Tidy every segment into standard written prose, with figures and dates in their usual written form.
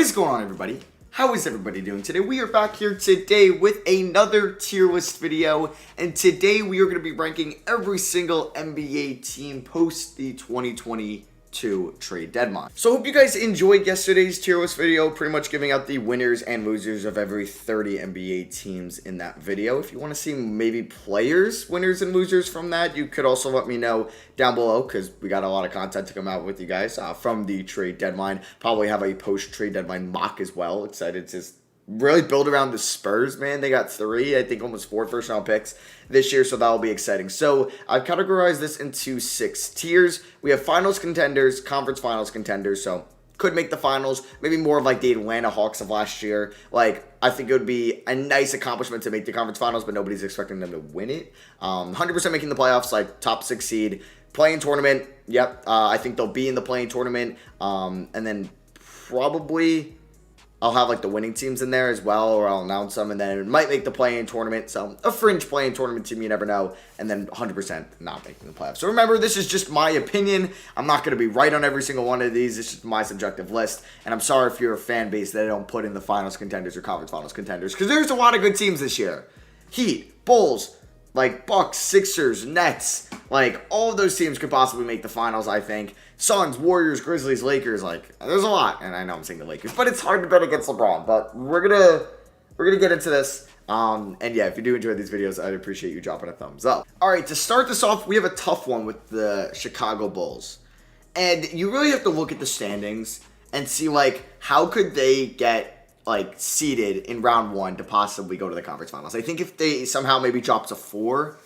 What is going on, everybody? How is everybody doing today? We are back here today with another tier list video, and today we are going to be ranking every single NBA team post the 2022 trade deadline. So I hope you guys enjoyed yesterday's tier list video, pretty much giving out the winners and losers of every 30 NBA teams in that video. If you want to see maybe players, winners and losers from that, you could also let me know down below, because we got a lot of content to come out with you guys from the trade deadline. Probably have a post-trade deadline mock as well. Excited to really build around the Spurs, man. They got I think almost 4 first-round picks this year, so that'll be exciting. So I've categorized this into 6 tiers. We have finals contenders, conference finals contenders, so could make the finals, maybe more of like the Atlanta Hawks of last year. Like, I think it would be a nice accomplishment to make the conference finals, but nobody's expecting them to win it. 100% making the playoffs, like top 6 seed. Playing tournament, yep. I think they'll be in the playing tournament. And then probably I'll have like the winning teams in there as well, or I'll announce them, and then it might make the play-in tournament. So a fringe play-in tournament team, you never know, and then 100% not making the playoffs. So remember, this is just my opinion. I'm not going to be right on every single one of these. It's just my subjective list, and I'm sorry if you're a fan base that I don't put in the finals contenders or conference finals contenders, because there's a lot of good teams this year. Heat, Bulls, like Bucks, Sixers, Nets, like all of those teams could possibly make the finals, I think. Suns, Warriors, Grizzlies, Lakers, like there's a lot. And I know I'm saying the Lakers, but it's hard to bet against LeBron. But we're gonna get into this. And yeah, if you do enjoy these videos, I'd appreciate you dropping a thumbs up. All right, to start this off, we have a tough one with the Chicago Bulls. And you really have to look at the standings and see like how could they get like seeded in round 1 to possibly go to the conference finals. I think if they somehow maybe drop to 4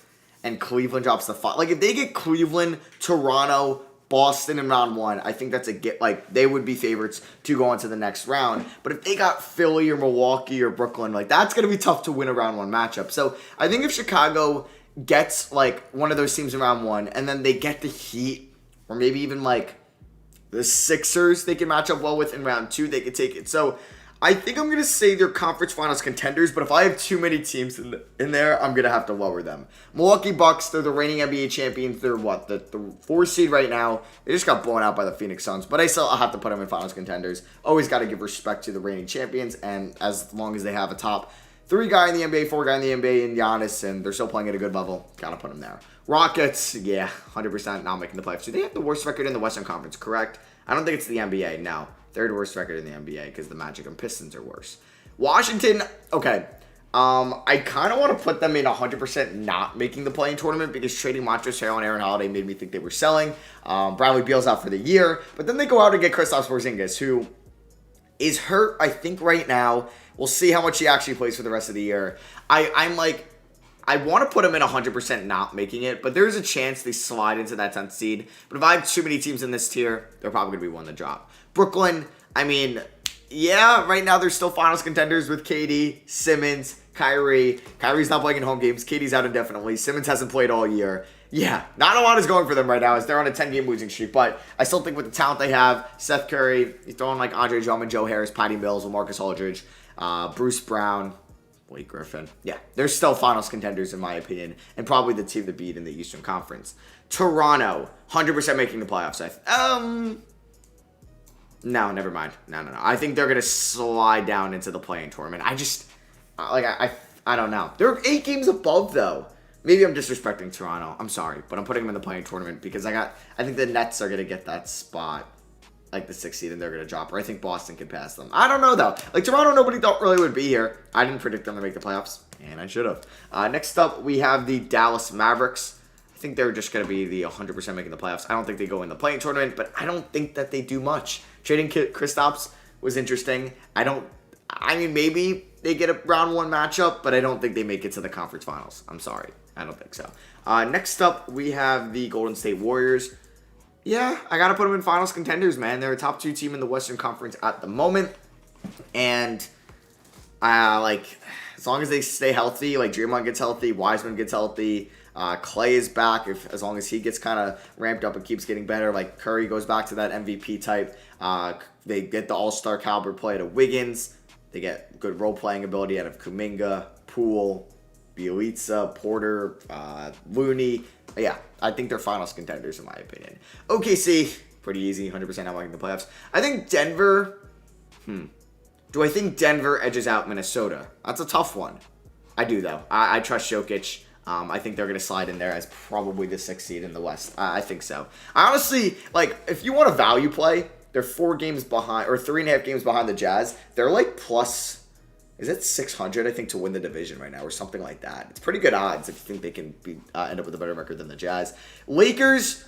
and Cleveland drops to 5, like if they get Cleveland, Toronto, Boston in round 1, I think that's a get. Like they would be favorites to go on to the next round. But if they got Philly or Milwaukee or Brooklyn, like that's gonna be tough to win a round 1 matchup. So I think if Chicago gets like one of those teams in round 1, and then they get the Heat or maybe even like the Sixers, they can match up well with in round 2. They could take it. So I think I'm going to say they're conference finals contenders, but if I have too many teams in there, I'm going to have to lower them. Milwaukee Bucks, they're the reigning NBA champions. They're what? The 4th seed right now. They just got blown out by the Phoenix Suns, but I'll have to put them in finals contenders. Always got to give respect to the reigning champions, and as long as they have a top 3 guy in the NBA, 4 guy in the NBA, and Giannis, and they're still playing at a good level, got to put them there. Rockets, yeah, 100% not making the playoffs. Do they have the worst record in the Western Conference, correct? I don't think it's the NBA, no. 3rd worst record in the NBA because the Magic and Pistons are worse. Washington, okay. I kind of want to put them in 100% not making the play-in tournament because trading Montrezl Harrell and Aaron Holiday made me think they were selling. Bradley Beal's out for the year, but then they go out and get Kristaps Porzingis, who is hurt, I think, right now. We'll see how much he actually plays for the rest of the year. I want to put him in 100% not making it, but there's a chance they slide into that 10th seed. But if I have too many teams in this tier, they're probably going to be one to drop. Brooklyn, I mean, yeah, right now they're still finals contenders with KD, Simmons, Kyrie. Kyrie's not playing in home games. KD's out indefinitely. Simmons hasn't played all year. Yeah, not a lot is going for them right now as they're on a 10-game losing streak. But I still think with the talent they have, Seth Curry, he's throwing like Andre Drummond, Joe Harris, Patty Mills, LaMarcus Aldridge, Bruce Brown, Blake Griffin. Yeah, they're still finals contenders in my opinion, and probably the team to beat in the Eastern Conference. Toronto, 100% making the playoffs. No, never mind. No. I think they're gonna slide down into the play-in tournament. I don't know. They're 8 games above though. Maybe I'm disrespecting Toronto. I'm sorry, but I'm putting them in the play-in tournament because I think the Nets are gonna get that spot, like the 6th seed, and they're gonna drop. Or I think Boston can pass them. I don't know though. Like Toronto, nobody thought really would be here. I didn't predict them to make the playoffs, and I should have. Next up, we have the Dallas Mavericks. I think they're just going to be the 100% making the playoffs. I don't think they go in the play-in tournament, but I don't think that they do much. Trading Kristaps was interesting. Maybe they get a round 1 matchup, but I don't think they make it to the conference finals. I'm sorry. I don't think so. Next up, we have the Golden State Warriors. Yeah, I got to put them in finals contenders, man. They're a top 2 team in the Western Conference at the moment. And as long as they stay healthy, like Draymond gets healthy, Wiseman gets healthy, Clay is back as long as he gets kind of ramped up and keeps getting better. Like Curry goes back to that MVP type. They get the all-star caliber play out of Wiggins. They get good role-playing ability out of Kuminga, Poole, Bielitsa, Porter, Looney. Yeah, I think they're finals contenders in my opinion. OKC, pretty easy, 100% not making the playoffs. I think Denver, Do I think Denver edges out Minnesota? That's a tough one. I do, though. I trust Jokic. I think they're going to slide in there as probably the 6th seed in the West. I think so. I honestly, like, if you want a value play, they're 4 games behind, or 3.5 games behind the Jazz. They're like plus, is it 600, I think, to win the division right now, or something like that. It's pretty good odds if you think they can end up with a better record than the Jazz. Lakers,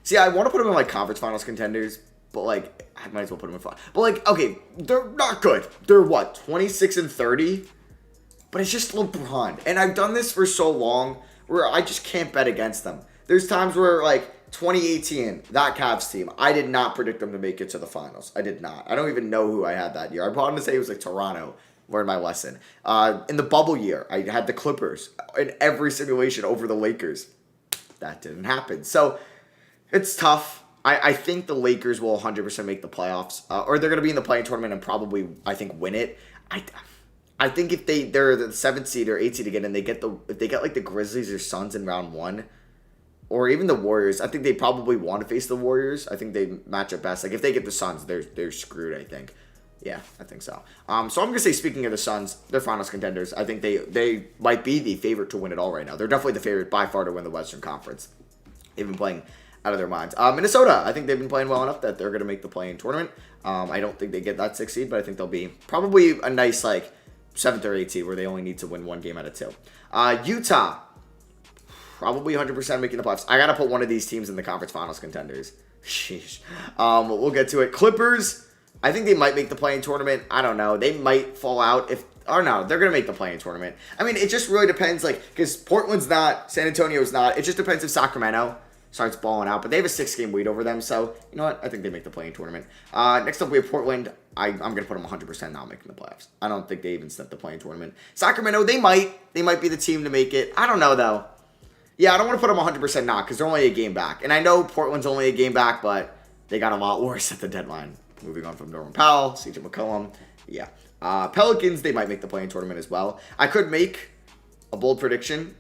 see, I want to put them in, like, conference finals contenders, but, like, I might as well put them in finals. But, like, okay, they're not good. They're, what, 26 and 30? But it's just LeBron. And I've done this for so long where I just can't bet against them. There's times where, like, 2018, that Cavs team, I did not predict them to make it to the finals. I did not. I don't even know who I had that year. I brought them to say it was, like, Toronto. Learned my lesson. In the bubble year, I had the Clippers in every simulation over the Lakers. That didn't happen. So, it's tough. I think the Lakers will 100% make the playoffs. Or they're going to be in the play-in tournament and probably, I think, win it. I think if they're the 7th seed or 8th seed again, and if they get like the Grizzlies or Suns in round 1, or even the Warriors, I think they probably want to face the Warriors. I think they match up best. Like if they get the Suns, they're screwed. I think. Yeah, I think so. So I'm gonna say, speaking of the Suns, they're finals contenders. I think they might be the favorite to win it all right now. They're definitely the favorite by far to win the Western Conference. They've been playing out of their minds. Minnesota, I think they've been playing well enough that they're gonna make the play-in tournament. I don't think they get that 6th seed, but I think they'll be probably a nice like 7th or 8th seed where they only need to win 1 game out of 2. Utah, probably 100% making the playoffs. I got to put one of these teams in the conference finals contenders. Sheesh. We'll get to it. Clippers, I think they might make the play-in tournament. I don't know. They might fall out or no, they're going to make the play-in tournament. I mean, it just really depends, like, because Portland's not, San Antonio's not. It just depends if Sacramento starts balling out, but they have a 6-game lead over them, so you know what? I think they make the play-in tournament. Next up, we have Portland. I'm going to put them 100% not making the playoffs. I don't think they even stepped the play-in tournament. Sacramento, they might be the team to make it. I don't know, though. Yeah, I don't want to put them 100% not, because they're only a game back. And I know Portland's only a game back, but they got a lot worse at the deadline. Moving on from Norman Powell, CJ McCollum. Yeah. Pelicans, they might make the play-in tournament as well. I could make a bold prediction.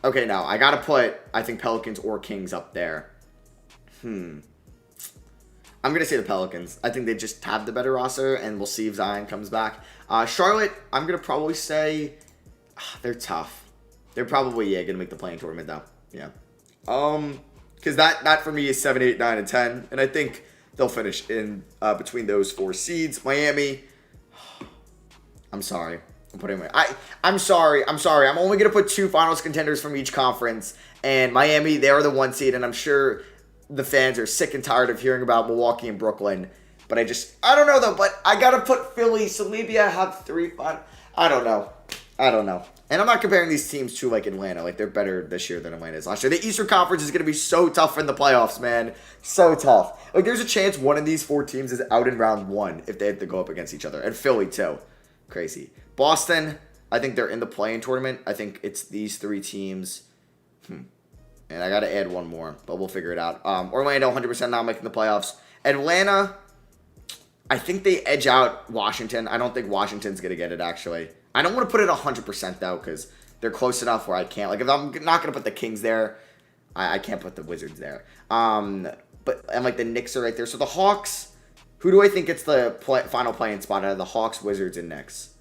Okay, now I got to put, I think, Pelicans or Kings up there. I'm going to say the Pelicans. I think they just have the better roster, and we'll see if Zion comes back. Charlotte, I'm going to probably say they're tough. They're probably, going to make the play-in tournament, though. Yeah. Because that for me is 7, 8, 9, and 10. And I think they'll finish in between those 4 seeds. Miami, I'm sorry. I'm sorry. I'm only going to put 2 finals contenders from each conference. And Miami, they're the 1 seed. And I'm sure the fans are sick and tired of hearing about Milwaukee and Brooklyn. But I don't know, though. But I got to put Philly. So maybe I have 3 finals. I don't know. And I'm not comparing these teams to, like, Atlanta. Like, they're better this year than Atlanta is last year. The Eastern Conference is going to be so tough in the playoffs, man. So tough. Like, there's a chance one of these 4 teams is out in round 1 if they have to go up against each other. And Philly, too. Crazy. Boston, I think they're in the play-in tournament. I think it's these 3 teams. And I got to add one more, but we'll figure it out. Orlando, 100% not making the playoffs. Atlanta, I think they edge out Washington. I don't think Washington's going to get it, actually. I don't want to put it 100%, though, because they're close enough where I can't. Like, if I'm not going to put the Kings there, I can't put the Wizards there. And, like, the Knicks are right there. So the Hawks, who do I think gets the final play-in spot out of the Hawks, Wizards, and Knicks?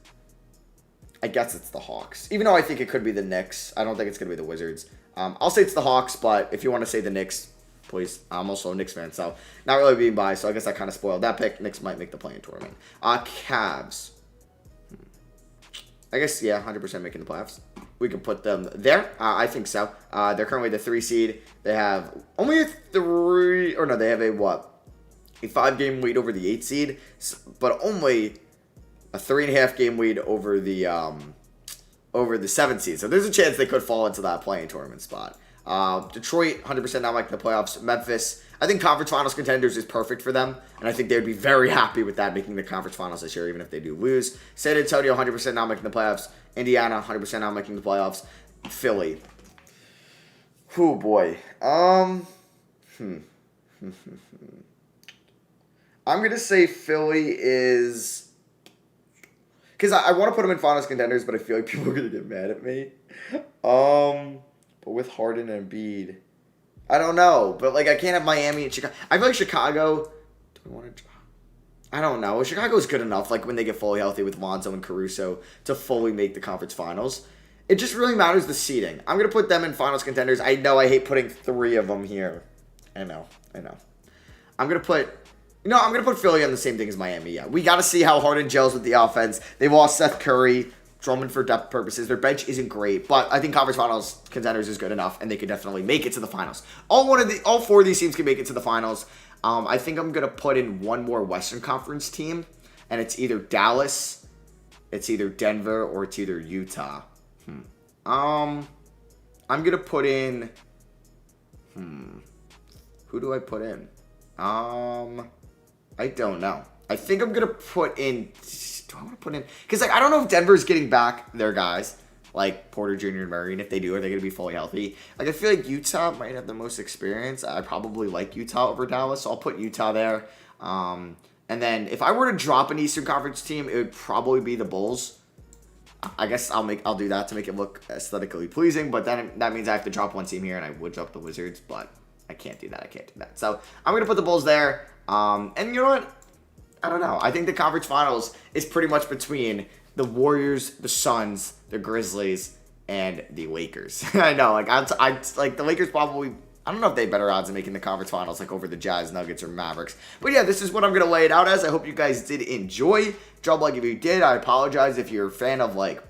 I guess it's the Hawks. Even though I think it could be the Knicks. I don't think it's going to be the Wizards. I'll say it's the Hawks, but if you want to say the Knicks, please. I'm also a Knicks fan, so not really being biased, so I guess I kind of spoiled that pick. Knicks might make the play-in tournament. Cavs. I guess, 100% making the playoffs. We can put them there. I think so. They're currently the 3 seed. They have only a 5-game lead over the 8 seed, but only a 3.5 game lead over the 7th seed. So there's a chance they could fall into that play-in tournament spot. Detroit, 100% not making the playoffs. Memphis, I think conference finals contenders is perfect for them, and I think they would be very happy with that, making the conference finals this year, even if they do lose. San Antonio, 100% not making the playoffs. Indiana, 100% not making the playoffs. Philly. Oh, boy. I'm going to say Philly is... Because I want to put them in finals contenders, but I feel like people are going to get mad at me. But with Harden and Embiid, I don't know. But, like, I can't have Miami and Chicago. I feel like Chicago... Do I want to... I don't know. Chicago's good enough, like when they get fully healthy with Lonzo and Caruso, to fully make the conference finals. It just really matters the seeding. I'm going to put them in finals contenders. I know I hate putting 3 of them here. I know. I'm going to put... I'm going to put Philly on the same thing as Miami, yeah. We got to see how Harden gels with the offense. They lost Seth Curry, Drummond for depth purposes. Their bench isn't great, but I think conference finals contenders is good enough, and they could definitely make it to the finals. All 4 of these teams can make it to the finals. I think I'm going to put in one more Western Conference team, and it's either Dallas, it's either Denver, or it's either Utah. I'm going to put in... Who do I put in? I don't know. I think I'm going to put in... Do I want to put in... Because I don't know if Denver's getting back their guys, like Porter Jr. and Murray, and if they do, are they going to be fully healthy? I feel like Utah might have the most experience. I probably like Utah over Dallas, so I'll put Utah there. And then if I were to drop an Eastern Conference team, it would probably be the Bulls. I guess I'll do that to make it look aesthetically pleasing, but then that means I have to drop one team here, and I would drop the Wizards, but I can't do that. So I'm going to put the Bulls there. And you know what? I don't know. I think the conference finals is pretty much between the Warriors, the Suns, the Grizzlies, and the Lakers. I know, like the Lakers probably... I don't know if they have better odds of making the conference finals, like over the Jazz, Nuggets, or Mavericks. But yeah, this is what I'm going to lay it out as. I hope you guys did enjoy. Drop a like if you did. I apologize if you're a fan of, like,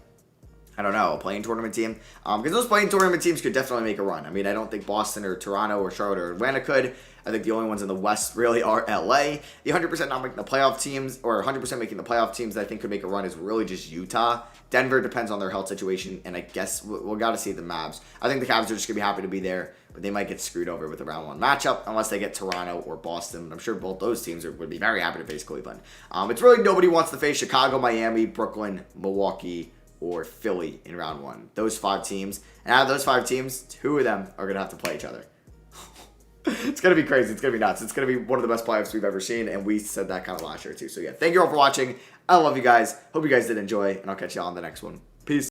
I don't know, a playing tournament team. Because those playing tournament teams could definitely make a run. I mean, I don't think Boston or Toronto or Charlotte or Atlanta could. I think the only ones in the West really are LA. The 100% not making the playoff teams, or 100% making the playoff teams that I think could make a run is really just Utah. Denver depends on their health situation, and I guess we'll got to see the Mavs. I think the Cavs are just going to be happy to be there, but they might get screwed over with a round 1 matchup unless they get Toronto or Boston. I'm sure both those teams would be very happy to face Cleveland. It's really nobody wants to face Chicago, Miami, Brooklyn, Milwaukee, or Philly in round 1. Those 5 teams. And out of those 5 teams, 2 of them are going to have to play each other. It's going to be crazy. It's going to be nuts. It's going to be one of the best playoffs we've ever seen, and we said that kind of last year too. So yeah, thank you all for watching. I love you guys. Hope you guys did enjoy, and I'll catch you all on the next one. Peace.